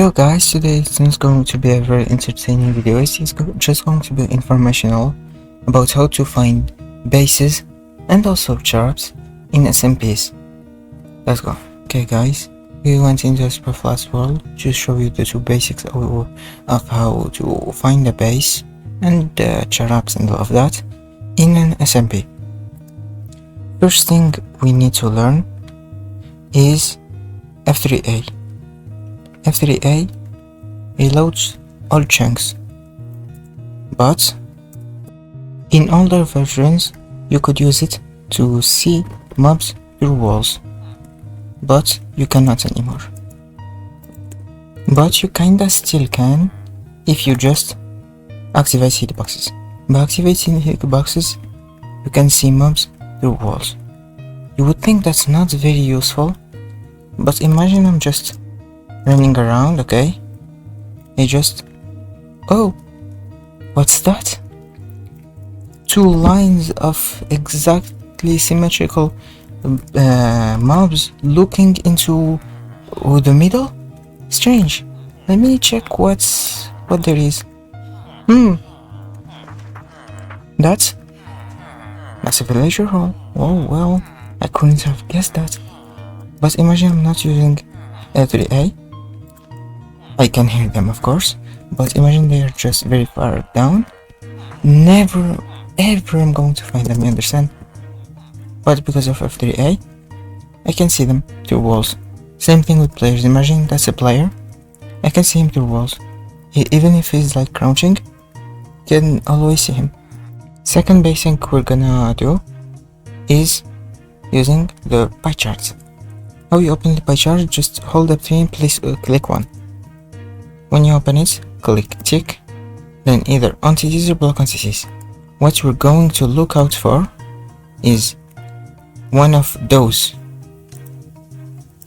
Hello guys, today it's not going to be a very entertaining video, just going to be informational about how to find bases and also traps in SMPs. Let's go. Okay guys, we went into a Superflats world to show you the two basics of how to find a base and traps and all of that in an SMP. First thing we need to learn is F3A. F3A reloads all chunks, but in older versions you could use it to see mobs through walls, but you cannot anymore. But you kinda still can if you just activate hitboxes. By activating hitboxes you can see mobs through walls. You would think that's not very useful, but imagine I'm just running around, okay? Oh, what's that? Two lines of exactly symmetrical mobs looking into the middle? Strange. Let me check what there is. That's a villager hall. Oh well, I couldn't have guessed that. But imagine I'm not using L3A. I can hear them, of course, but imagine they are just very far down. Never ever I'm going to find them, you understand? But because of F3A, I can see them through walls. Same thing with players. Imagine that's a player. I can see him through walls. Even if he's like crouching, you can always see him. Second basic we're gonna do is using the pie charts. How you open the pie chart? Just hold F3 and please click one. When you open it, click tick, then either entities or block entities. What we're going to look out for is one of those.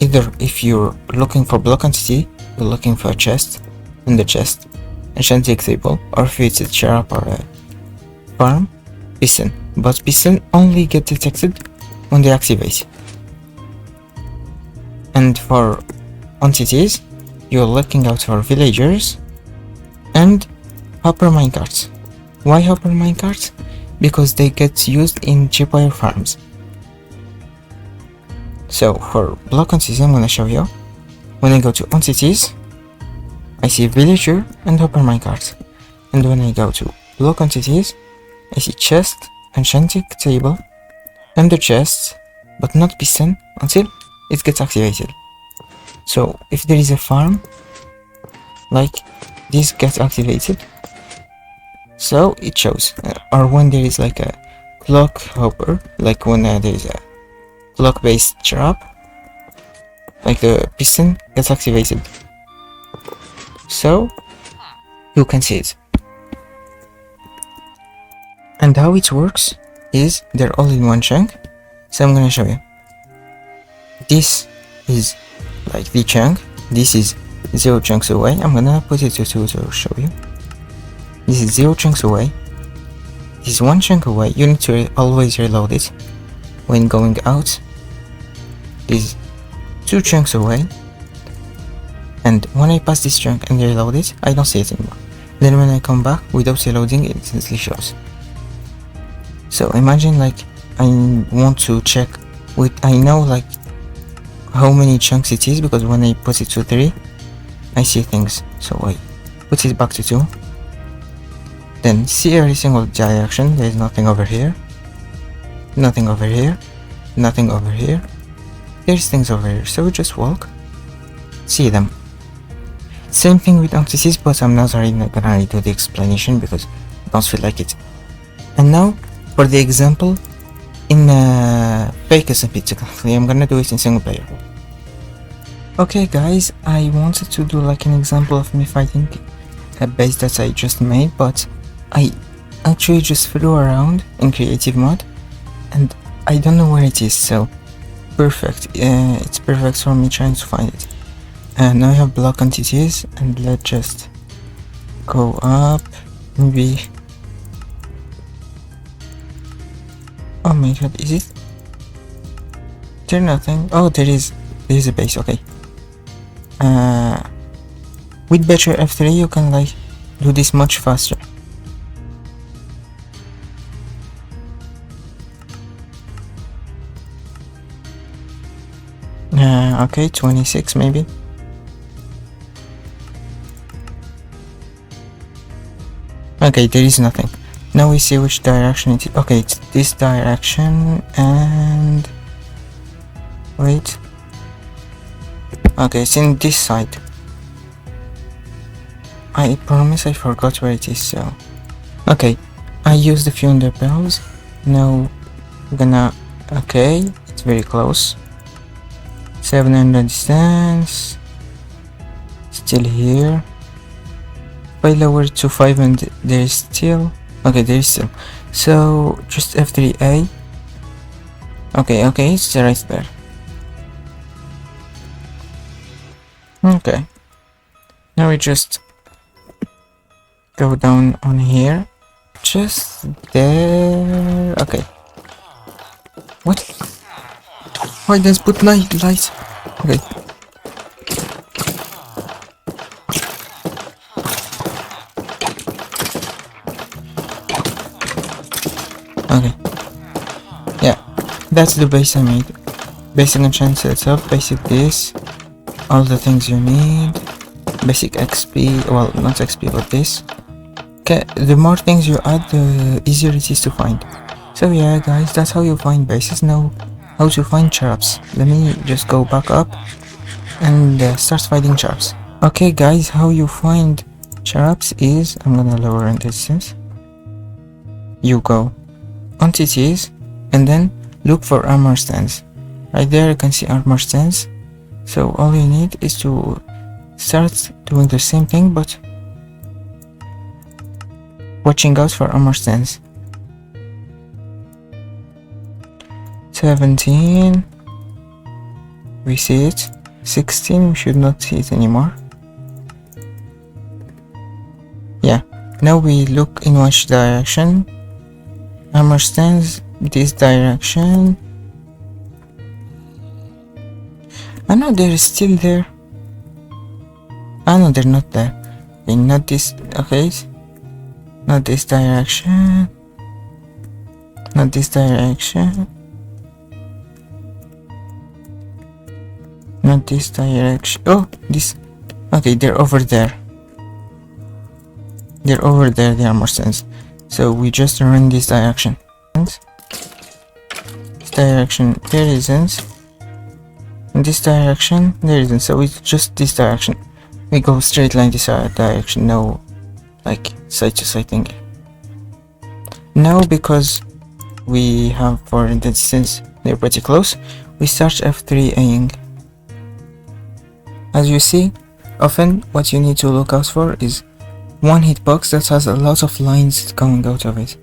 Either if you're looking for block entity, you're looking for a chest, in the chest, enchanting table, or if it's a trap or a farm, piston. But piston only get detected when they activate. And for entities, you're looking out for villagers and hopper minecarts. Why hopper minecarts? Because they get used in chipwire farms. So for block entities, I'm gonna show you. When I go to entities, I see villager and hopper minecart. And when I go to block entities, I see chest, enchanting table, and the chest, but not piston until it gets activated. So if there is a farm, like this gets activated, so it shows. Or when there is like a clock hopper, like when there is a clock based trap, like the piston gets activated, so you can see it. And how it works is they're all in one chunk, so I'm gonna show you. This is like the chunk, this is 0 chunks away. I'm gonna put it to 2 to show you. This is 0 chunks away, this is 1 chunk away. You need to always reload it when going out. This is 2 chunks away, and when I pass this chunk and reload it, I don't see it anymore. Then when I come back without reloading, it instantly shows. So imagine like I want to check I know like how many chunks it is, because when I put it to 3 I see things. So I put it back to 2, then see every single direction. There is nothing over here, nothing over here, nothing over here. There's things over here, so we just walk, see them. Same thing with entities, but I'm not really gonna do the explanation because I don't feel like it. And now for the example in fake SMP. Technically I'm gonna do it in single player. Okay guys, I wanted to do like an example of me fighting a base that I just made, but I actually just threw around in creative mode and I don't know where it is, so perfect. It's perfect for me trying to find it. And now I have block entities, and let's just go up, maybe. Oh my god, is it? There's nothing. Oh, there is a base, okay. with better F3 you can like do this much faster. Okay, 26 maybe. Okay, there is nothing. Now we see which direction it is. Okay, it's this direction and... wait. Okay, it's in this side. I promise I forgot where it is, so... okay, I used a few underbells. Now I'm gonna... okay, it's very close. 700 distance. Still here. If I lower it to 5 and there is still... okay, there is still. So just F3A. Okay, it's right there. Okay. Now we just go down on here. Just there. Okay. What? Why does put light? Okay. Okay. Yeah. That's the base I made. Basic enchant setup, basic this. All the things you need. Basic XP, well, not XP, but this. Okay, the more things you add, the easier it is to find. So yeah, guys, that's how you find bases. Now, how to find traps. Let me just go back up and start finding traps. Okay, guys, how you find traps is, I'm gonna lower in distance. You go on TTs and then look for armor stands. Right there you can see armor stands. So all you need is to start doing the same thing, but watching out for armor stands. 17, we see it. 16, we should not see it anymore. Yeah, now we look in which direction. Armor stands this direction. I know they're still there. Ah no, they're not there. Okay, not this. Okay, not this direction. Not this direction. Not this direction. Oh, this. Okay, they're over there. They're over there, the armor stands. So we just run this direction. This direction, there isn't. In this direction, there isn't. So it's just this direction. We go straight line this direction, no like side to side thing. Now because we have for the distance, they're pretty close, we start F3Aing. As you see, often what you need to look out for is one hitbox that has a lot of lines coming out of it.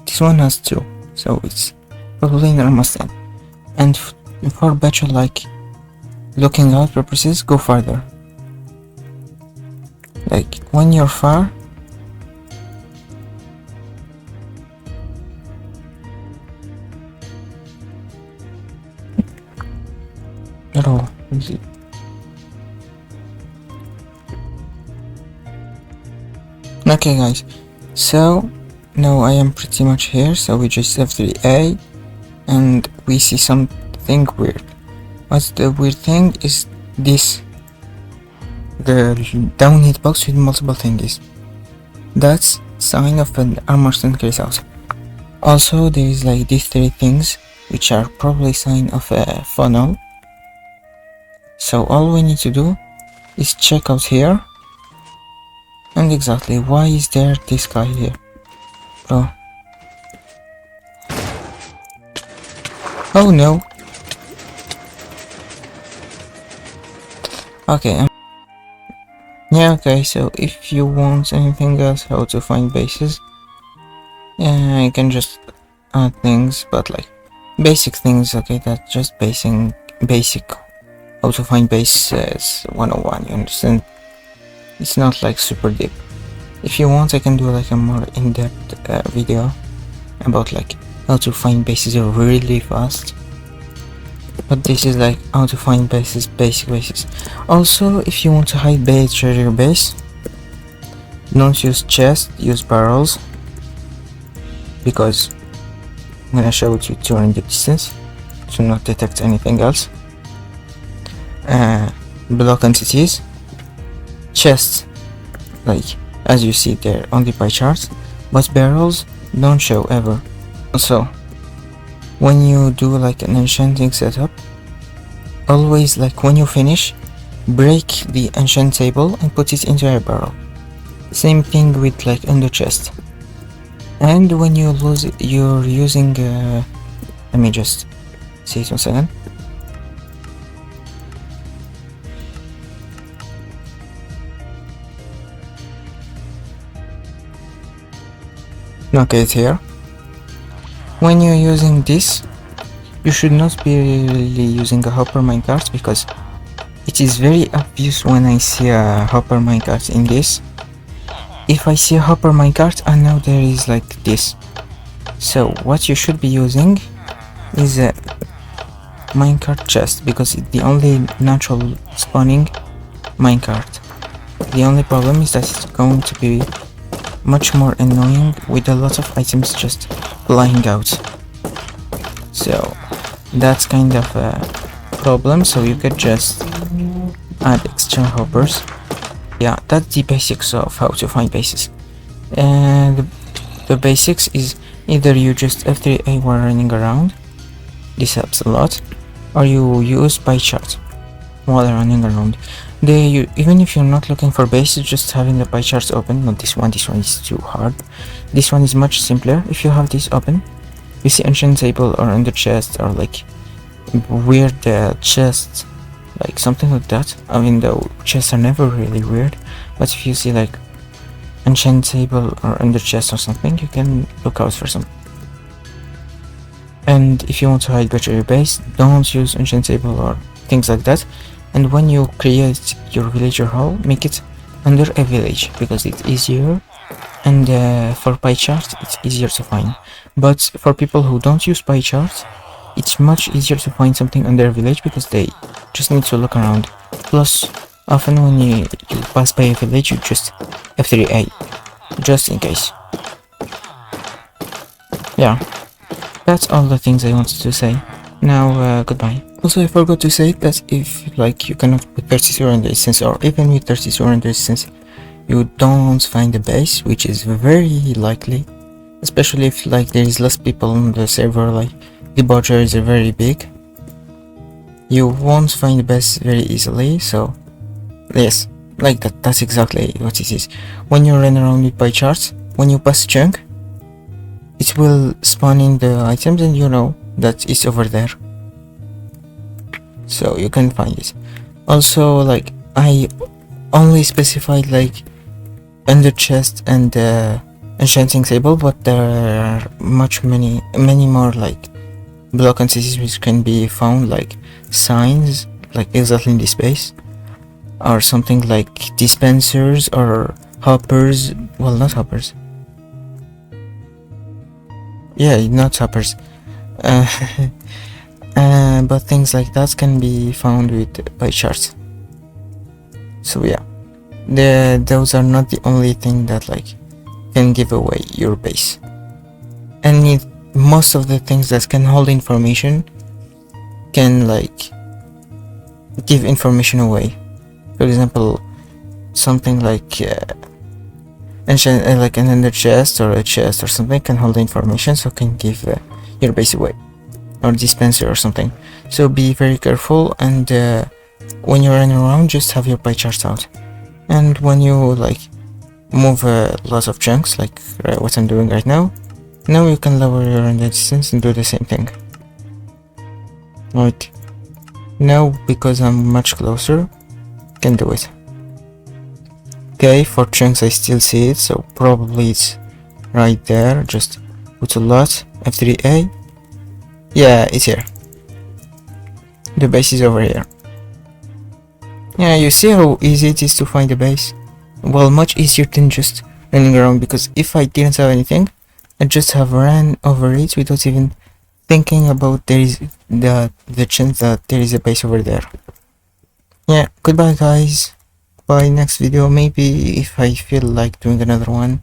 This one has 2, so it's probably an armor stand. And for better like looking out purposes, go farther. Like when you're far, oh, okay guys, so now I am pretty much here, so we just F3A and we see something weird. What's the weird thing is this, the down hitbox with multiple thingies. That's sign of an armor stand case out. Also there is like these 3 things which are probably sign of a funnel. So all we need to do is check out here. And exactly, why is there this guy here? Bro. Oh no. Okay, yeah, okay, so if you want anything else, how to find bases, yeah, you can just add things, but like basic things, okay, that's just basic how to find bases 101, you understand? It's not like super deep. If you want, I can do like a more in-depth video about like how to find bases really fast. But this is like how to find bases, basic bases. Also, if you want to hide base, treasure base, don't use chest, use barrels, because I'm gonna show it you during the distance to not detect anything else. Block entities, chests, like as you see there on the pie chart, but barrels don't show ever. Also, when you do like an enchanting setup, always like when you finish, break the enchant table and put it into a barrel. Same thing with like in the chest. And when you lose it, you're using let me just see it 1 second. Okay, it's here. When you're using this, you should not be really using a hopper minecart, because it is very obvious when I see a hopper minecart in this. If I see a hopper minecart, I know there is like this. So what you should be using is a minecart chest, because it's the only natural spawning minecart. The only problem is that it's going to be much more annoying with a lot of items just flying out. So that's kind of a problem, so you could just add extra hoppers. Yeah, that's the basics of how to find bases. And the basics is either you just F3A while running around, this helps a lot, or you use pie chart while running around. Even if you're not looking for bases, just having the pie charts open, not this one is too hard. This one is much simpler. If you have this open, you see ancient table or under chest or like weird chests, like something like that. I mean, the chests are never really weird, but if you see like ancient table or under chest or something, you can look out for some. And if you want to hide better your base, don't use ancient table or things like that. And when you create your villager hall, make it under a village, because it's easier, and for pie chart it's easier to find. But for people who don't use pie charts, it's much easier to find something under a village, because they just need to look around. Plus, often when you pass by a village, you just F3A, just in case. Yeah, that's all the things I wanted to say. Now, goodbye. Also, I forgot to say that if like you cannot put 32 render distance, or even with 32 render distance, you don't find a base, which is very likely, especially if like there is less people on the server, like the borders are very big. You won't find a base very easily, so yes, like that's exactly what it is. When you run around with pie charts, when you pass a chunk, it will spawn in the items and you know that it's over there, so you can find it. Also, like I only specified like under chest and enchanting table, but there are many more like block entities which can be found, like signs, like exactly in this space, or something like dispensers or hoppers. Well, not hoppers. Yeah, not hoppers. But things like that can be found with pie charts. So yeah, those are not the only thing that like can give away your base. And most of the things that can hold information can like give information away. For example, something like like an ender chest or a chest or something can hold the information, so can give your base away, or dispenser or something. So be very careful, and when you're running around, just have your pie charts out. And when you like move lots of chunks, like what I'm doing right now you can lower your render distance and do the same thing. Like now, because I'm much closer, can do it. Okay, for chunks I still see it, so probably it's right there. Just put a lot, F3A. Yeah, it's here. The base is over here. Yeah, you see how easy it is to find the base? Well, much easier than just running around, because if I didn't have anything, I'd just have ran over it without even thinking about there is the chance that there is a base over there. Yeah, goodbye guys. Bye, next video, maybe if I feel like doing another one.